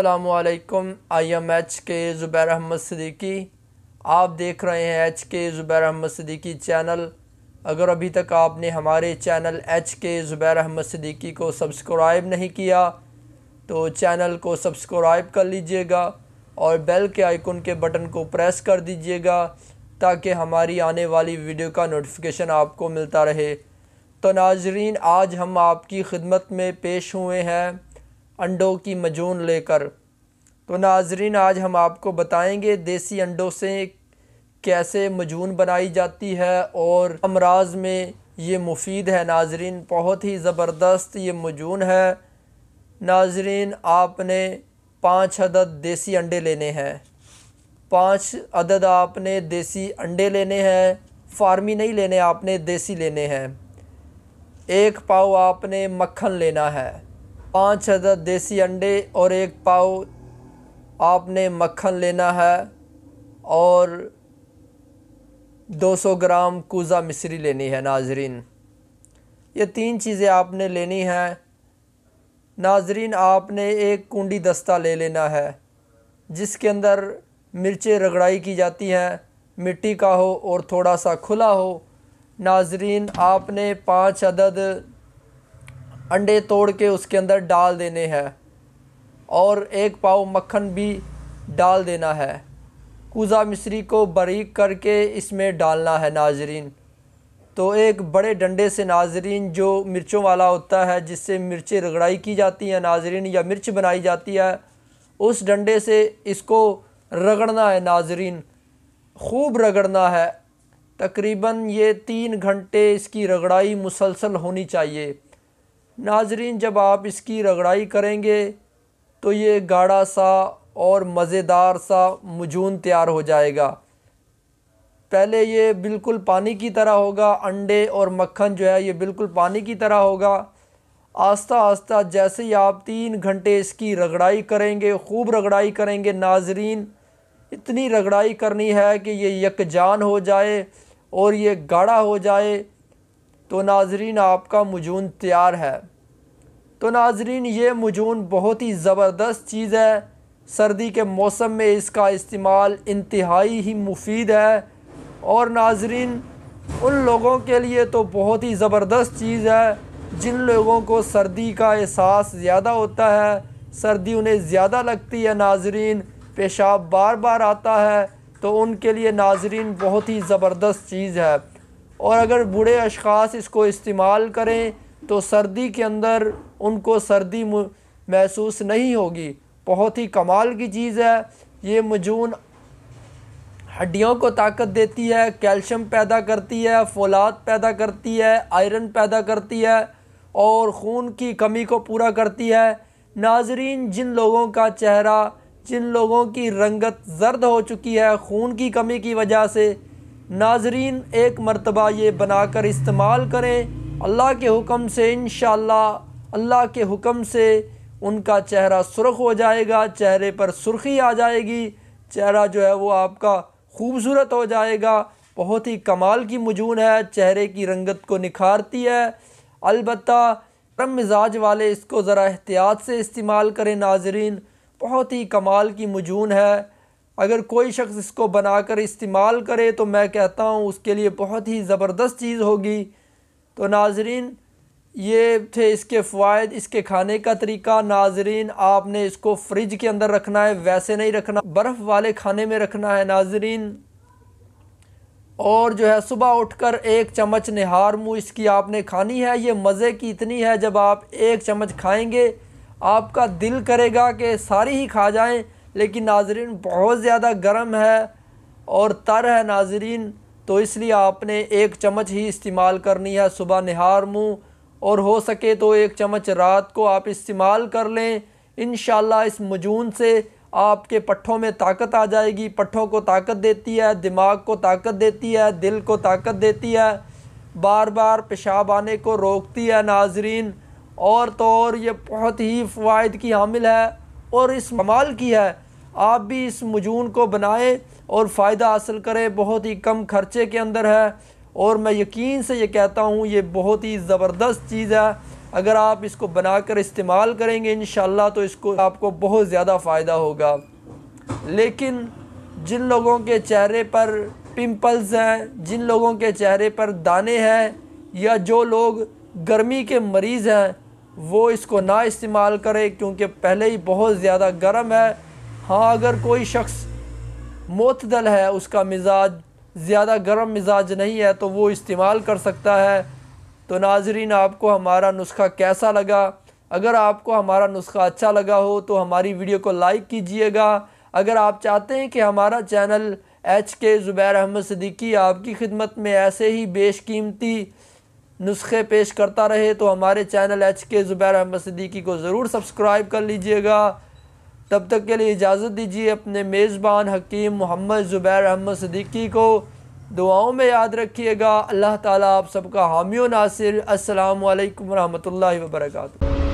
अस्सलामुअलैकुम। I am H के ज़ुबैर अहमद सिद्दीकी। आप देख रहे हैं एच के ज़ुबैर अहमद सिद्दीकी चैनल। अगर अभी तक आपने हमारे चैनल एच के ज़ुबैर अहमद सिद्दीकी को सब्सक्राइब नहीं किया तो चैनल को सब्सक्राइब कर लीजिएगा और बेल के आइकन के बटन को प्रेस कर दीजिएगा ताकि हमारी आने वाली वीडियो का नोटिफिकेशन आपको मिलता रहे। तो नाजरीन, आज हम आपकी खिदमत में पेश हुए हैं अंडों की मजून लेकर। तो नाजरीन, आज हम आपको बताएंगे देसी अंडों से कैसे मजून बनाई जाती है और अमराज में ये मुफीद है। नाजरीन, बहुत ही ज़बरदस्त ये मजून है। नाजरीन, आपने 5 अदद देसी अंडे लेने हैं। 5 अदद आपने देसी अंडे लेने हैं, फार्मी नहीं लेने, आपने देसी लेने हैं। 1 पाव आपने मक्खन लेना है। 5 अदद देसी अंडे और 1 पाव आपने मक्खन लेना है और 200 ग्राम कूज़ा मिश्री लेनी है। नाजरीन, ये 3 चीज़ें आपने लेनी हैं। नाजरीन, आपने एक कुंडी दस्ता ले लेना है जिसके अंदर मिर्चें रगड़ाई की जाती हैं, मिट्टी का हो और थोड़ा सा खुला हो। नाजरीन, आपने 5 अदद अंडे तोड़ के उसके अंदर डाल देने हैं और 1 पाव मक्खन भी डाल देना है। कूज़ा मिश्री को बारीक करके इसमें डालना है। नाजरीन, तो एक बड़े डंडे से, नाजरीन, जो मिर्चों वाला होता है जिससे मिर्चें रगड़ाई की जाती हैं नाजरीन, या मिर्च बनाई जाती है, उस डंडे से इसको रगड़ना है। नाजरीन, खूब रगड़ना है। तकरीबन ये 3 घंटे इसकी रगड़ाई मुसलसल होनी चाहिए। नाजरीन, जब आप इसकी रगड़ाई करेंगे तो ये गाढ़ा सा और मज़ेदार सा मजून तैयार हो जाएगा। पहले ये बिल्कुल पानी की तरह होगा, अंडे और मक्खन जो है ये बिल्कुल पानी की तरह होगा। आस्ता आस्ता जैसे ही आप 3 घंटे इसकी रगड़ाई करेंगे, खूब रगड़ाई करेंगे, नाजरीन, इतनी रगड़ाई करनी है कि ये यकजान हो जाए और ये गाढ़ा हो जाए, तो नाजरीन आपका मजून तैयार है। तो नाजरीन, ये मजून बहुत ही ज़बरदस्त चीज़ है। सर्दी के मौसम में इसका इस्तेमाल इंतहाई ही मुफीद है और नाजरीन उन लोगों के लिए तो बहुत ही ज़बरदस्त चीज़ है जिन लोगों को सर्दी का एहसास ज़्यादा होता है, सर्दी उन्हें ज़्यादा लगती है, नाजरीन पेशाब बार बार आता है, तो उनके लिए नाजरीन बहुत ही ज़बरदस्त चीज़ है। और अगर बूढ़े अशख़ास इसको इस्तेमाल करें तो सर्दी के अंदर उनको सर्दी महसूस नहीं होगी। बहुत ही कमाल की चीज़ है। ये मजून हड्डियों को ताकत देती है, कैल्शियम पैदा करती है, फौलाद पैदा करती है, आयरन पैदा करती है और खून की कमी को पूरा करती है। नाजरीन, जिन लोगों का चेहरा, जिन लोगों की रंगत ज़र्द हो चुकी है खून की कमी की वजह से, नाजरीन एक मरतबा ये बनाकर इस्तेमाल करें। अल्लाह के हुक्म से, इंशाअल्लाह अल्लाह के हुक्म से उनका चेहरा सुर्ख हो जाएगा, चेहरे पर सुर्खी आ जाएगी, चेहरा जो है वो आपका खूबसूरत हो जाएगा। बहुत ही कमाल की मजून है, चेहरे की रंगत को निखारती है। अलबत्ता गर्म मिजाज वाले इसको ज़रा एहतियात से इस्तेमाल करें। नाजरीन, बहुत ही कमाल की मजून है। अगर कोई शख्स इसको बनाकर इस्तेमाल करे तो मैं कहता हूँ उसके लिए बहुत ही ज़बरदस्त चीज़ होगी। तो नाजरीन, ये थे इसके फ़वाइद, इसके खाने का तरीका। नाजरीन, आपने इसको फ्रिज के अंदर रखना है, वैसे नहीं रखना, बर्फ़ वाले खाने में रखना है। नाजरीन, और जो है सुबह उठकर 1 चम्मच निहार मुँह इसकी आपने खानी है। ये मज़े की इतनी है, जब आप 1 चम्मच खाएंगे आपका दिल करेगा कि सारी ही खा जाएं, लेकिन नाजरीन बहुत ज़्यादा गर्म है और तर है नाजरीन, तो इसलिए आपने 1 चम्मच ही इस्तेमाल करनी है सुबह निहार मुँह, और हो सके तो 1 चम्मच रात को आप इस्तेमाल कर लें। इंशाअल्लाह इस मजून से आपके पट्ठों में ताकत आ जाएगी। पट्ठों को ताकत देती है, दिमाग को ताकत देती है, दिल को ताकत देती है, बार बार पेशाब आने को रोकती है। नाजरीन, और तो और ये बहुत ही फ़वाइद की हामिल है और इस कमाल की है। आप भी इस मजून को बनाएं और फ़ायदा हासिल करें। बहुत ही कम खर्चे के अंदर है और मैं यकीन से ये कहता हूँ ये बहुत ही ज़बरदस्त चीज़ है। अगर आप इसको बनाकर इस्तेमाल करेंगे इंशाल्लाह तो इसको आपको बहुत ज़्यादा फ़ायदा होगा। लेकिन जिन लोगों के चेहरे पर पिंपल्स हैं, जिन लोगों के चेहरे पर दाने हैं, या जो लोग गर्मी के मरीज़ हैं, वो इसको ना इस्तेमाल करें क्योंकि पहले ही बहुत ज़्यादा गर्म है। हाँ, अगर कोई शख्स मोतदल है, उसका मिजाज ज़्यादा गर्म मिजाज नहीं है, तो वो इस्तेमाल कर सकता है। तो नाज़रीन, आपको हमारा नुस्खा कैसा लगा? अगर आपको हमारा नुस्खा अच्छा लगा हो तो हमारी वीडियो को लाइक कीजिएगा। अगर आप चाहते हैं कि हमारा चैनल HK ज़ुबैर अहमद सिद्दीकी आपकी खिदमत में ऐसे ही बेशकीमती नुस्खे पेश करता रहे तो हमारे चैनल HK ज़ुबैर अहमद सिद्दीकी को ज़रूर सब्सक्राइब कर लीजिएगा। तब तक के लिए इजाज़त दीजिए अपने मेज़बान हकीम मोहम्मद ज़ुबैर अहमद सिद्दीकी को दुआओं में याद रखिएगा। अल्लाह ताला आप सबका हामी व नासिर। अस्सलामु अलैकुम व रहमतुल्लाहि व बरकातुहू।